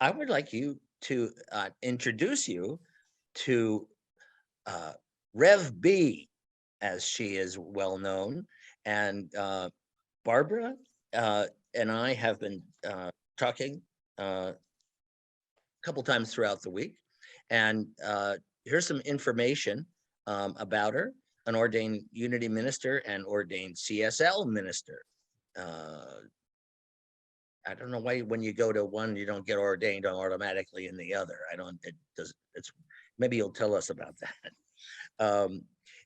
I would like you to introduce you to uh, Rev B, as she is well known. And Barbara and I have been talking a couple times throughout the week. And here's some information about her: an ordained Unity minister and ordained CSL minister. I don't know why when you go to one, you don't get ordained automatically in the other. I don't, it does, it's, maybe you'll tell us about that.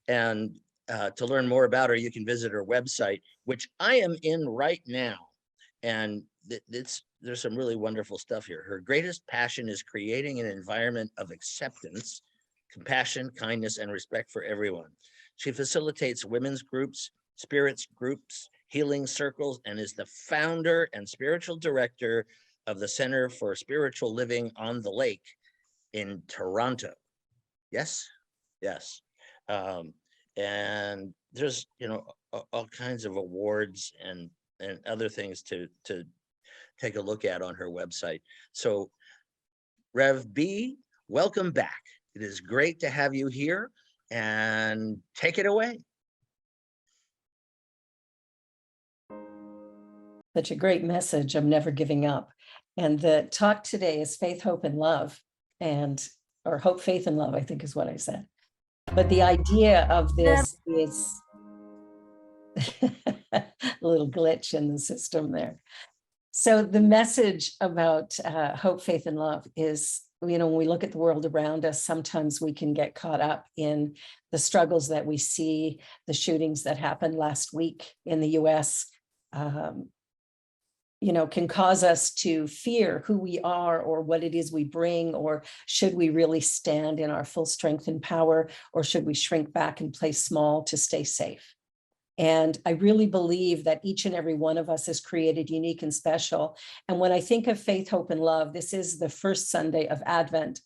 And to learn more about her, you can visit her website, which I am in right now. And there's some really wonderful stuff here. Her greatest passion is creating an environment of acceptance, compassion, kindness, and respect for everyone. She facilitates women's groups, spirits groups, healing circles, and is the founder and spiritual director of the Center for Spiritual Living on the Lake in Toronto. Yes, yes. And there's, you know, all kinds of awards and other things to take a look at on her website. So Rev B, welcome back. It is great to have you here, and take it away. Such a great message of never giving up. And the talk today is faith, hope, and love, or hope, faith, and love, I think is what I said. But the idea of this is a little glitch in the system there. So the message about hope, faith, and love is, you know, when we look at the world around us, sometimes we can get caught up in the struggles that we see, the shootings that happened last week in the US, you know, can cause us to fear who we are or what it is we bring, or should we really stand in our full strength and power, or should we shrink back and play small to stay safe? And I really believe that each and every one of us is created unique and special. And when I think of faith, hope, and love, this is the first Sunday of Advent.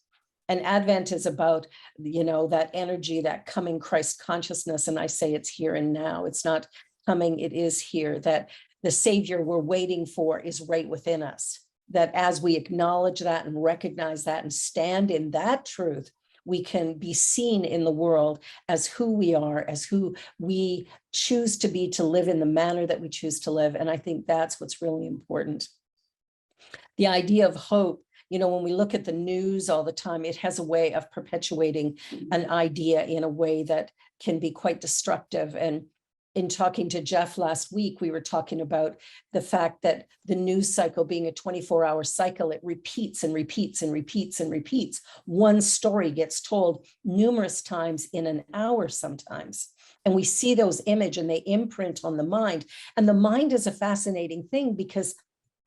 And Advent is about, you know, that energy, that coming Christ consciousness. And I say it's here and now. It's not coming, it is here. That the Savior we're waiting for is right within us. That as we acknowledge that and recognize that and stand in that truth, we can be seen in the world as who we are, as who we choose to be, to live in the manner that we choose to live. And I think that's what's really important. The idea of hope, you know, when we look at the news all the time, it has a way of perpetuating an idea in a way that can be quite destructive. And in talking to Jeff last week, we were talking about the fact that the news cycle being a 24-hour cycle, it repeats and repeats and repeats and repeats. One story gets told numerous times in an hour sometimes. And we see those images and they imprint on the mind. And the mind is a fascinating thing because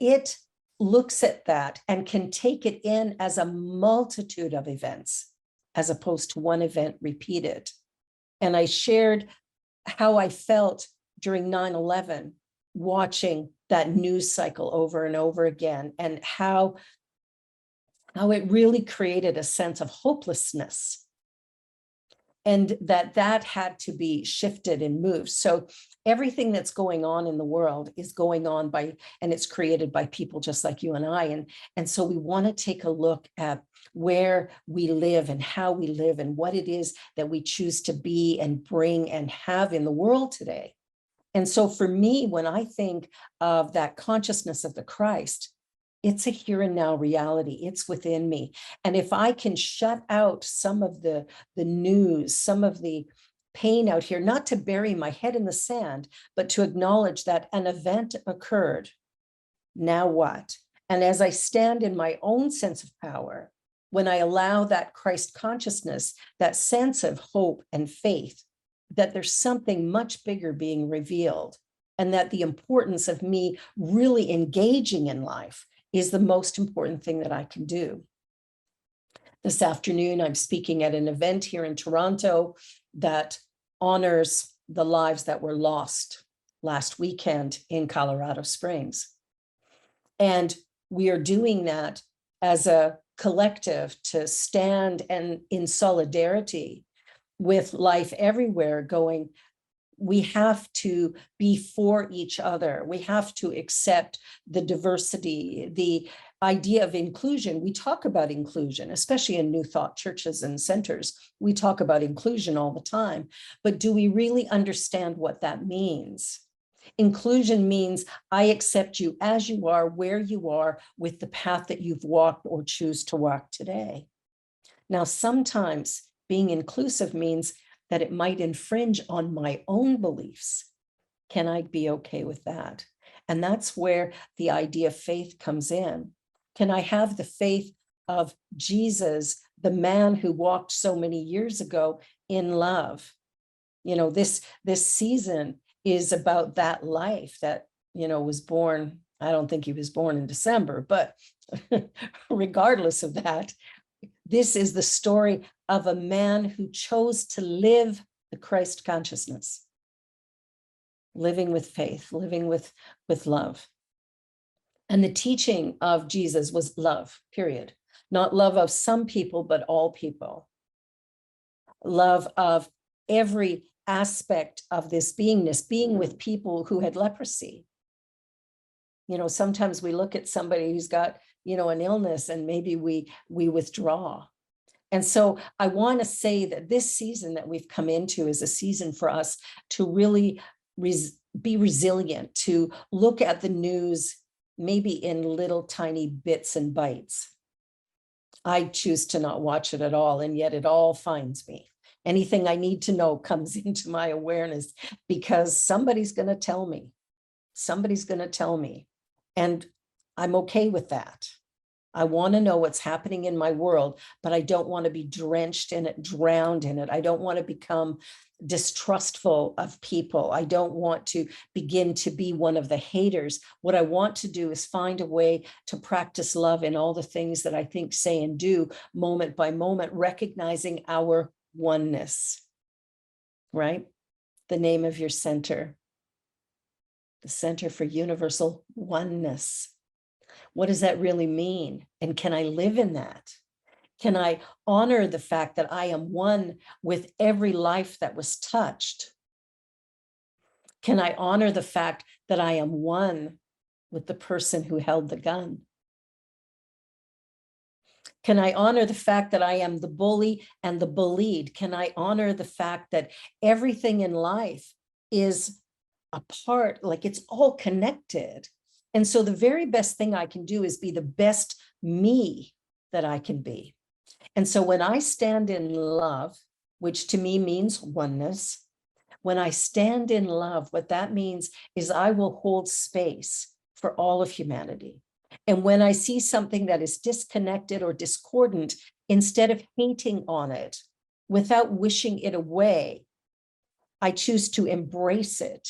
it looks at that and can take it in as a multitude of events, as opposed to one event repeated. And I shared how I felt during 9/11, watching that news cycle over and over again, and how it really created a sense of hopelessness, and that had to be shifted and moved. So everything that's going on in the world is going on by, and it's created by people just like you and I. And so we want to take a look at where we live and how we live and what it is that we choose to be and bring and have in the world today. And so for me, when I think of that consciousness of the Christ, it's a here and now reality. It's within me. And if I can shut out some of the news, some of the pain out here, not to bury my head in the sand, but to acknowledge that an event occurred. Now what? And as I stand in my own sense of power, when I allow that Christ consciousness, that sense of hope and faith, that there's something much bigger being revealed, and that the importance of me really engaging in life is the most important thing that I can do. This afternoon, I'm speaking at an event here in Toronto that honors the lives that were lost last weekend in Colorado Springs. And we are doing that as a collective to stand and in solidarity with life everywhere, going, we have to be for each other. We have to accept the diversity, the idea of inclusion, we talk about inclusion, especially in New Thought churches and centers. We talk about inclusion all the time, but do we really understand what that means? Inclusion means I accept you as you are, where you are, with the path that you've walked or choose to walk today. Now, sometimes being inclusive means that it might infringe on my own beliefs. Can I be okay with that? And that's where the idea of faith comes in. Can I have the faith of Jesus, the man who walked so many years ago in love? You know, this season is about that life that, you know, was born. I don't think he was born in December, but regardless of that, this is the story of a man who chose to live the Christ consciousness, living with faith, living with love. And the teaching of Jesus was love, period. Not love of some people, but all people. Love of every aspect of this beingness, being with people who had leprosy. You know, sometimes we look at somebody who's got, you know, an illness and maybe we withdraw. And so I want to say that this season that we've come into is a season for us to really be resilient, to look at the news maybe in little tiny bits and bites. I choose to not watch it at all, and yet it all finds me. Anything I need to know comes into my awareness because somebody's going to tell me. Somebody's going to tell me. And I'm okay with that. I want to know what's happening in my world, but I don't want to be drenched in it, drowned in it. I don't want to become distrustful of people. I don't want to begin to be one of the haters. What I want to do is find a way to practice love in all the things that I think, say, and do moment by moment, recognizing our oneness, right? The name of your center, the Center for Universal Oneness. What does that really mean? And can I live in that? Can I honor the fact that I am one with every life that was touched? Can I honor the fact that I am one with the person who held the gun? Can I honor the fact that I am the bully and the bullied? Can I honor the fact that everything in life is a part, like it's all connected? And so the very best thing I can do is be the best me that I can be. And so when I stand in love, which to me means oneness, when I stand in love, what that means is I will hold space for all of humanity. And when I see something that is disconnected or discordant, instead of hating on it, without wishing it away, I choose to embrace it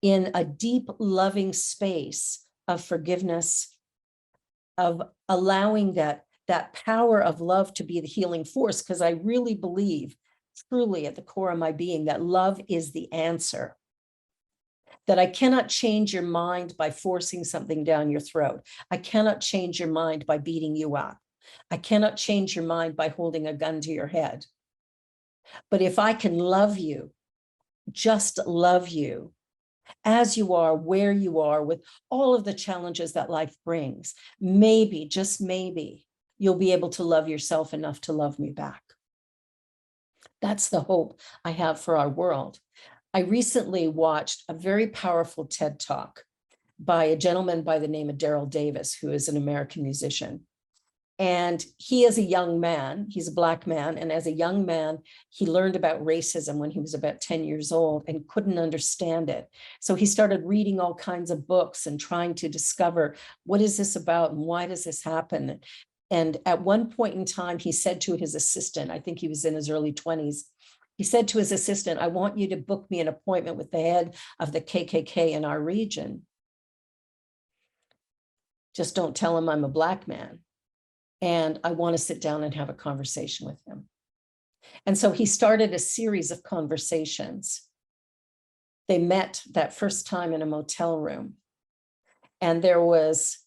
in a deep, loving space of forgiveness, of allowing that power of love to be the healing force, because I really believe, truly at the core of my being, that love is the answer. That I cannot change your mind by forcing something down your throat. I cannot change your mind by beating you up. I cannot change your mind by holding a gun to your head. But if I can love you, just love you, as you are, where you are, with all of the challenges that life brings, maybe, just maybe, you'll be able to love yourself enough to love me back. That's the hope I have for our world. I recently watched a very powerful TED Talk by a gentleman by the name of Daryl Davis, who is an American musician. And he is a young man, he's a Black man. And as a young man, he learned about racism when he was about 10 years old and couldn't understand it. So he started reading all kinds of books and trying to discover, what is this about and why does this happen? And at one point in time, he said to his assistant, I think he was in his early 20s, he said to his assistant, I want you to book me an appointment with the head of the KKK in our region. Just don't tell him I'm a Black man. And I want to sit down and have a conversation with him. And so he started a series of conversations. They met that first time in a motel room. And there was,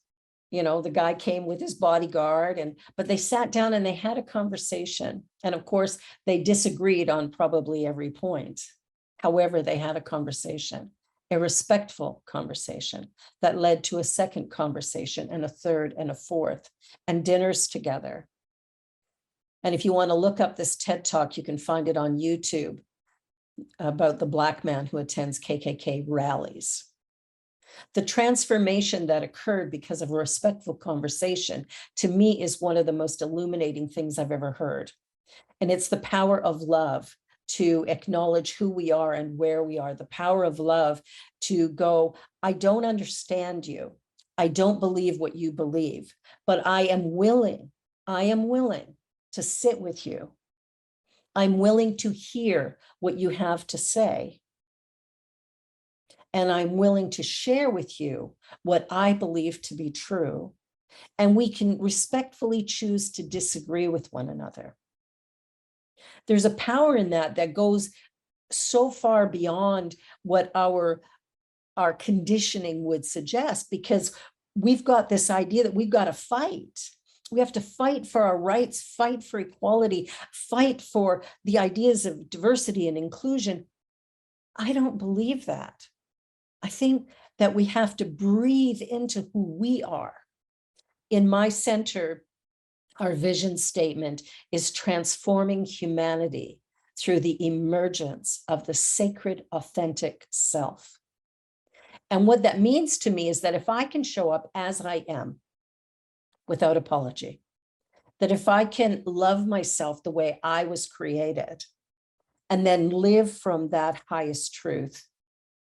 you know, the guy came with his bodyguard, but they sat down and they had a conversation. And of course, they disagreed on probably every point. However, they had a conversation. a respectful conversation that led to a second conversation and a third and a fourth, and dinners together. And if you want to look up this TED Talk, you can find it on YouTube, about the Black man who attends KKK rallies. The transformation that occurred because of a respectful conversation, to me, is one of the most illuminating things I've ever heard. And it's the power of love to acknowledge who we are and where we are, the power of love to go, I don't understand you. I don't believe what you believe, but I am willing to sit with you. I'm willing to hear what you have to say. And I'm willing to share with you what I believe to be true. And we can respectfully choose to disagree with one another. There's a power in that that goes so far beyond what our conditioning would suggest, because we've got this idea that we've got to fight. We have to fight for our rights, fight for equality, fight for the ideas of diversity and inclusion. I don't believe that. I think that we have to breathe into who we are. In my center, our vision statement is transforming humanity through the emergence of the sacred, authentic self. And what that means to me is that if I can show up as I am without apology, that if I can love myself the way I was created, and then live from that highest truth,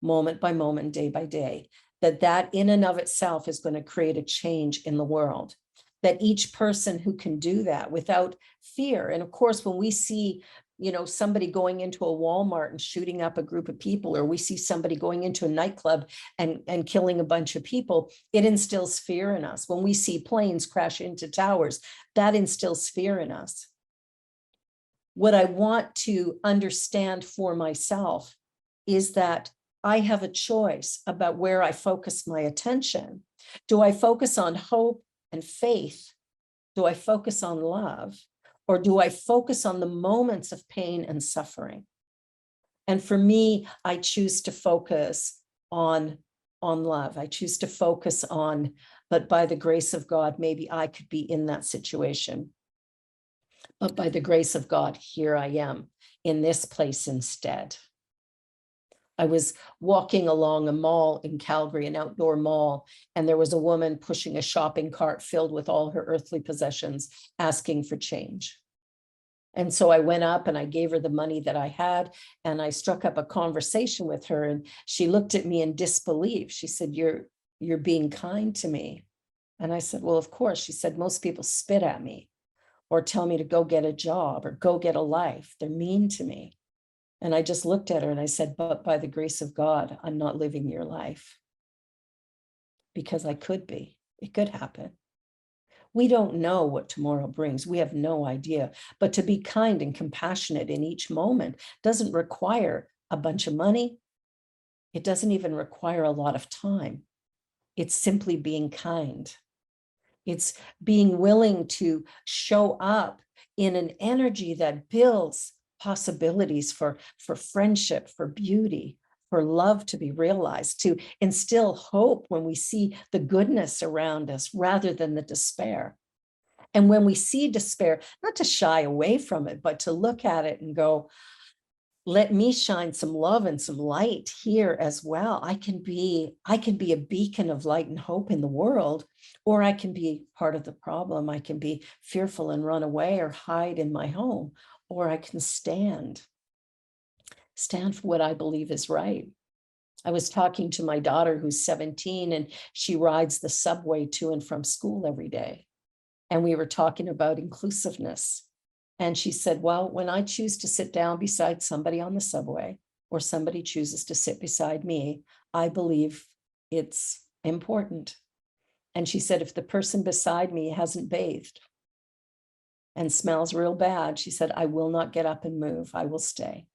moment by moment, day by day, that in and of itself is going to create a change in the world. That each person who can do that without fear. And of course, when we see, somebody going into a Walmart and shooting up a group of people, or we see somebody going into a nightclub and killing a bunch of people, it instills fear in us. When we see planes crash into towers, that instills fear in us. What I want to understand for myself is that I have a choice about where I focus my attention. Do I focus on hope and faith? Do I focus on love? Or do I focus on the moments of pain and suffering? And for me, I choose to focus on love. I choose to focus on, but by the grace of God, maybe I could be in that situation. But by the grace of God, here I am in this place instead. I was walking along a mall in Calgary, an outdoor mall, and there was a woman pushing a shopping cart filled with all her earthly possessions, asking for change. And so I went up and I gave her the money that I had, and I struck up a conversation with her, and she looked at me in disbelief. She said, you're being kind to me. And I said, well, of course. She said, most people spit at me or tell me to go get a job or go get a life. They're mean to me. And I just looked at her and I said, but by the grace of God, I'm not living your life. Because I could be. It could happen. We don't know what tomorrow brings. We have no idea. But to be kind and compassionate in each moment doesn't require a bunch of money. It doesn't even require a lot of time. It's simply being kind. It's being willing to show up in an energy that builds possibilities for friendship, for beauty, for love to be realized, to instill hope when we see the goodness around us rather than the despair. And when we see despair, not to shy away from it, but to look at it and go, let me shine some love and some light here as well. I can be a beacon of light and hope in the world, or I can be part of the problem. I can be fearful and run away or hide in my home, or I can stand for what I believe is right. I was talking to my daughter who's 17, and she rides the subway to and from school every day. And we were talking about inclusiveness. And she said, well, when I choose to sit down beside somebody on the subway, or somebody chooses to sit beside me, I believe it's important. And she said, if the person beside me hasn't bathed and smells real bad, she said, I will not get up and move. I will stay.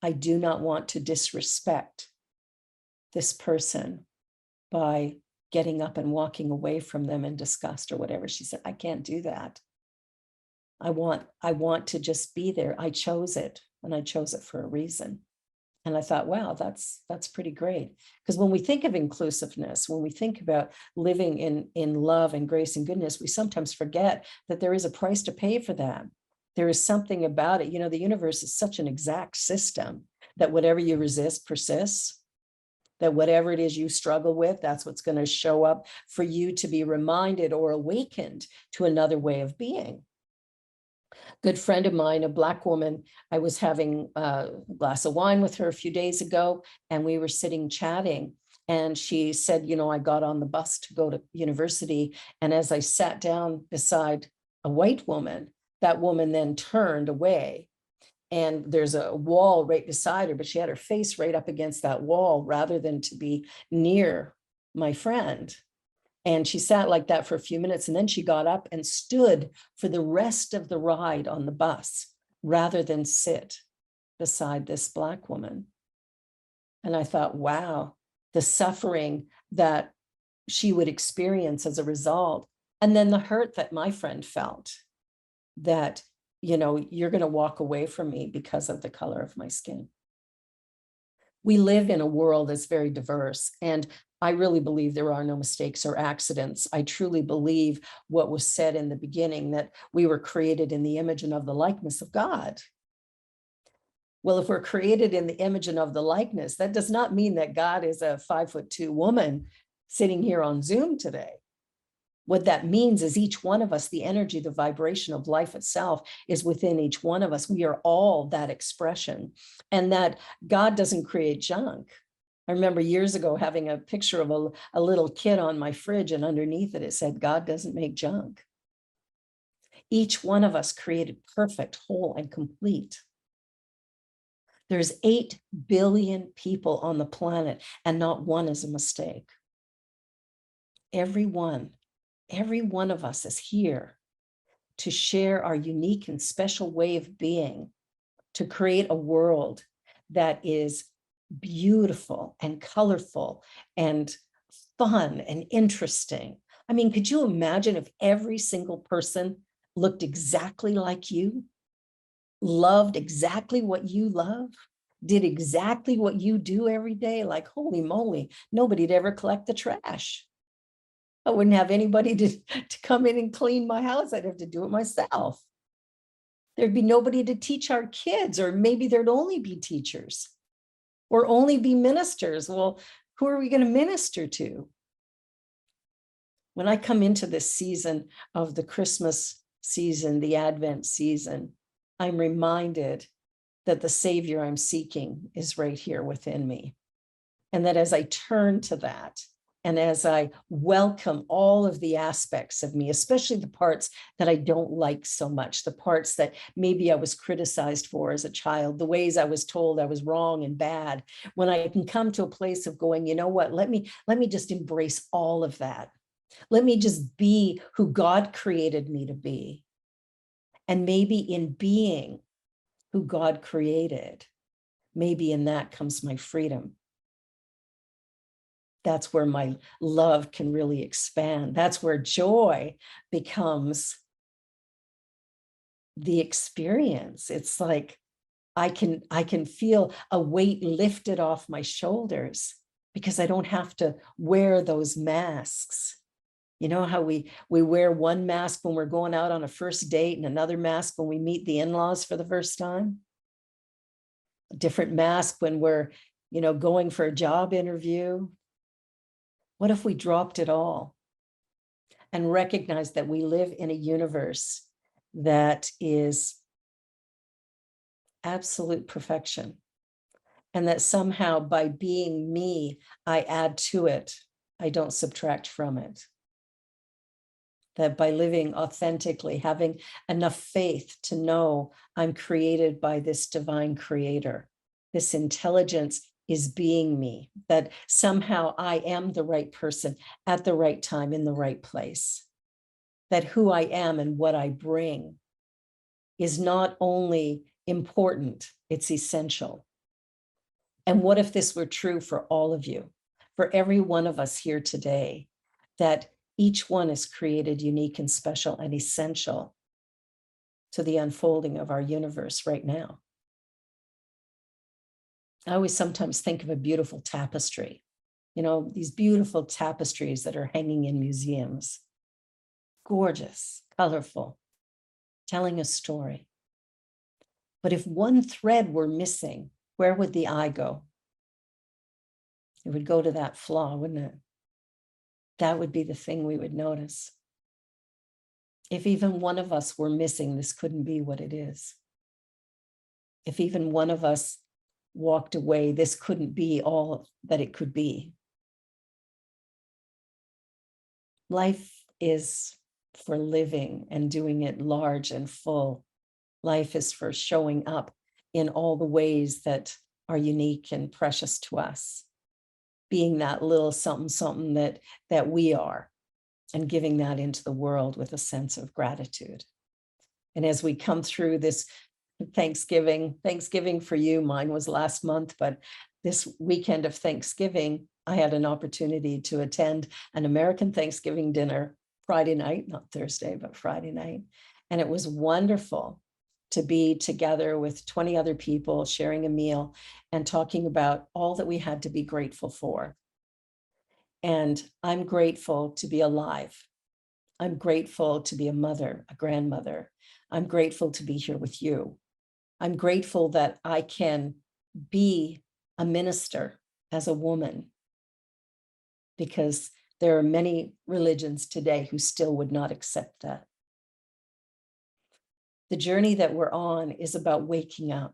I do not want to disrespect this person by getting up and walking away from them in disgust or whatever. She said, I can't do that. I want to just be there. I chose it, and I chose it for a reason. And I thought, wow, that's pretty great. Because when we think of inclusiveness, when we think about living in love and grace and goodness, we sometimes forget that there is a price to pay for that. There is something about it. You know, the universe is such an exact system that whatever you resist persists, that whatever it is you struggle with, that's what's going to show up for you to be reminded or awakened to another way of being. Good friend of mine, a Black woman, I was having a glass of wine with her a few days ago, and we were sitting chatting. And she said, you know, I got on the bus to go to university. And as I sat down beside a white woman, that woman then turned away. And there's a wall right beside her, but she had her face right up against that wall rather than to be near my friend. And she sat like that for a few minutes, and then she got up and stood for the rest of the ride on the bus rather than sit beside this Black woman. And I thought, wow, the suffering that she would experience as a result. And then the hurt that my friend felt that, you know, you're going to walk away from me because of the color of my skin. We live in a world that's very diverse, and I really believe there are no mistakes or accidents. I truly believe what was said in the beginning, that we were created in the image and of the likeness of God. Well, if we're created in the image and of the likeness, that does not mean that God is a 5'2" woman sitting here on Zoom today. What that means is each one of us, the energy, the vibration of life itself is within each one of us. We are all that expression, and that God doesn't create junk. I remember years ago having a picture of a little kid on my fridge, and underneath it, it said, God doesn't make junk. Each one of us created perfect, whole, and complete. There's 8 billion people on the planet, and not one is a mistake. Every one of us is here to share our unique and special way of being, to create a world that is beautiful and colorful and fun and interesting. I mean, could you imagine if every single person looked exactly like you, loved exactly what you love, did exactly what you do every day? Like, holy moly, nobody'd ever collect the trash. I wouldn't have anybody to come in and clean my house. I'd have to do it myself. There'd be nobody to teach our kids, or maybe there'd only be teachers or only be ministers. Well, who are we going to minister to? When I come into this season of the Christmas season, the Advent season, I'm reminded that the Savior I'm seeking is right here within me. And that as I turn to that, and as I welcome all of the aspects of me, especially the parts that I don't like so much, the parts that maybe I was criticized for as a child, the ways I was told I was wrong and bad, when I can come to a place of going, you know what, let me just embrace all of that. Let me just be who God created me to be. And maybe in being who God created, maybe in that comes my freedom. That's where my love can really expand. That's where joy becomes the experience. It's like I can feel a weight lifted off my shoulders because I don't have to wear those masks. You know how we wear one mask when we're going out on a first date and another mask when we meet the in-laws for the first time? A different mask when we're, you know, going for a job interview. What if we dropped it all and recognized that we live in a universe that is absolute perfection, and that somehow by being me, I add to it, I don't subtract from it? That by living authentically, having enough faith to know I'm created by this divine creator, this intelligence is being me, that somehow I am the right person at the right time in the right place, that who I am and what I bring is not only important, it's essential. And what if this were true for all of you, for every one of us here today, that each one is created unique and special and essential to the unfolding of our universe right now? I always sometimes think of a beautiful tapestry, these beautiful tapestries that are hanging in museums. Gorgeous, colorful, telling a story. But if one thread were missing, where would the eye go? It would go to that flaw, wouldn't it? That would be the thing we would notice. If even one of us were missing, this couldn't be what it is. If even one of us walked away, this couldn't be all that it could be. Life is for living and doing it large and full. Life is for showing up in all the ways that are unique and precious to us, being that little something something that we are, and giving that into the world with a sense of gratitude. And as we come through this Thanksgiving for you, mine was last month, but this weekend of Thanksgiving, I had an opportunity to attend an American Thanksgiving dinner Friday night, not Thursday, but Friday night. And it was wonderful to be together with 20 other people sharing a meal and talking about all that we had to be grateful for. And I'm grateful to be alive. I'm grateful to be a mother, a grandmother. I'm grateful to be here with you. I'm grateful that I can be a minister as a woman, because there are many religions today who still would not accept that. The journey that we're on is about waking up,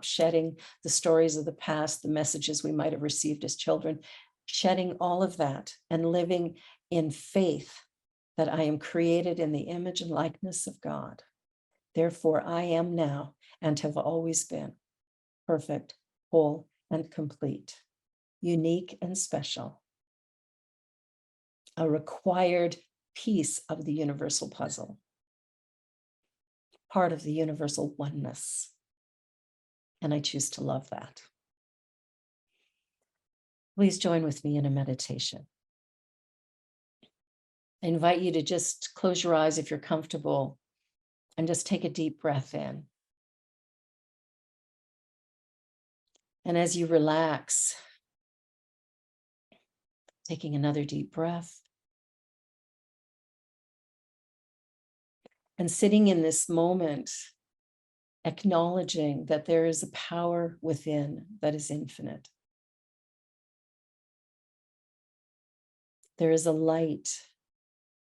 shedding the stories of the past, the messages we might have received as children, shedding all of that and living in faith that I am created in the image and likeness of God. Therefore, I am now and have always been perfect, whole, and complete, unique and special, a required piece of the universal puzzle, part of the universal oneness. And I choose to love that. Please join with me in a meditation. I invite you to just close your eyes if you're comfortable and just take a deep breath in. And as you relax, taking another deep breath, and sitting in this moment, acknowledging that there is a power within that is infinite. There is a light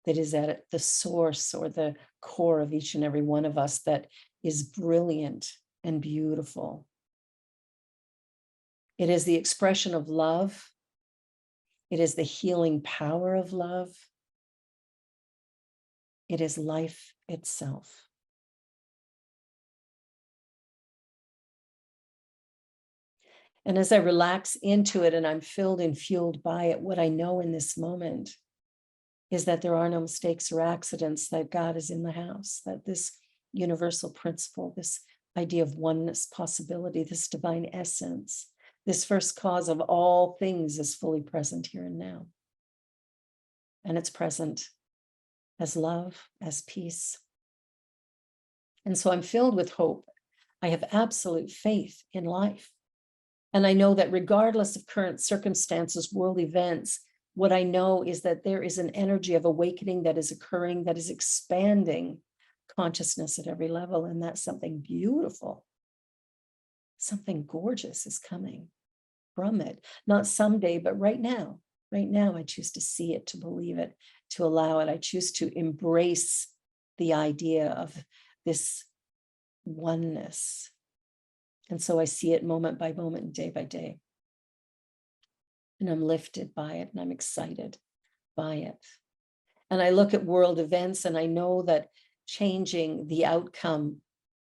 that is at the source or the core of each and every one of us that is brilliant and beautiful. It is the expression of love. It is the healing power of love. It is life itself. And as I relax into it and I'm filled and fueled by it, what I know in this moment is that there are no mistakes or accidents, that God is in the house, that this universal principle, this idea of oneness possibility, this divine essence, this first cause of all things is fully present here and now. And it's present as love, as peace. And so I'm filled with hope. I have absolute faith in life. And I know that regardless of current circumstances, world events, what I know is that there is an energy of awakening that is occurring, that is expanding consciousness at every level. And that's something beautiful. Something gorgeous is coming from it. Not someday, but right now. Right now, I choose to see it, to believe it, to allow it. I choose to embrace the idea of this oneness. And so I see it moment by moment and day by day. And I'm lifted by it and I'm excited by it. And I look at world events and I know that changing the outcome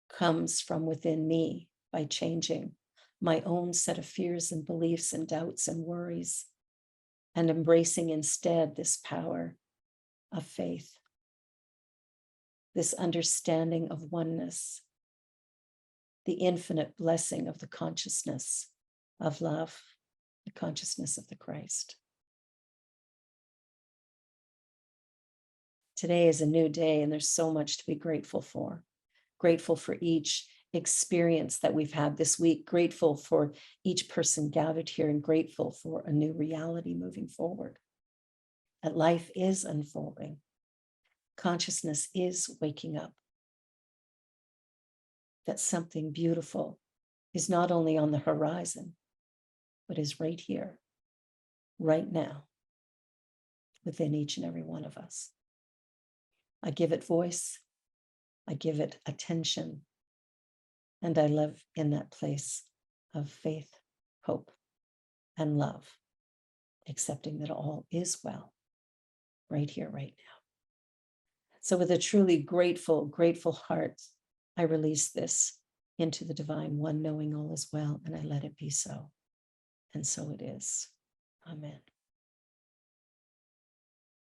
comes from within me by changing my own set of fears and beliefs and doubts and worries, and embracing instead this power of faith, this understanding of oneness, the infinite blessing of the consciousness of love, the consciousness of the Christ. Today is a new day, and there's so much to be grateful for. Grateful for each experience that we've had this week, grateful for each person gathered here, and grateful for a new reality moving forward. That life is unfolding. Consciousness is waking up. That something beautiful is not only on the horizon, but is right here, right now, within each and every one of us. I give it voice, I give it attention, and I live in that place of faith, hope, and love, accepting that all is well, right here, right now. So with a truly grateful, grateful heart, I release this into the divine one, knowing all is well, and I let it be so. And so it is. Amen.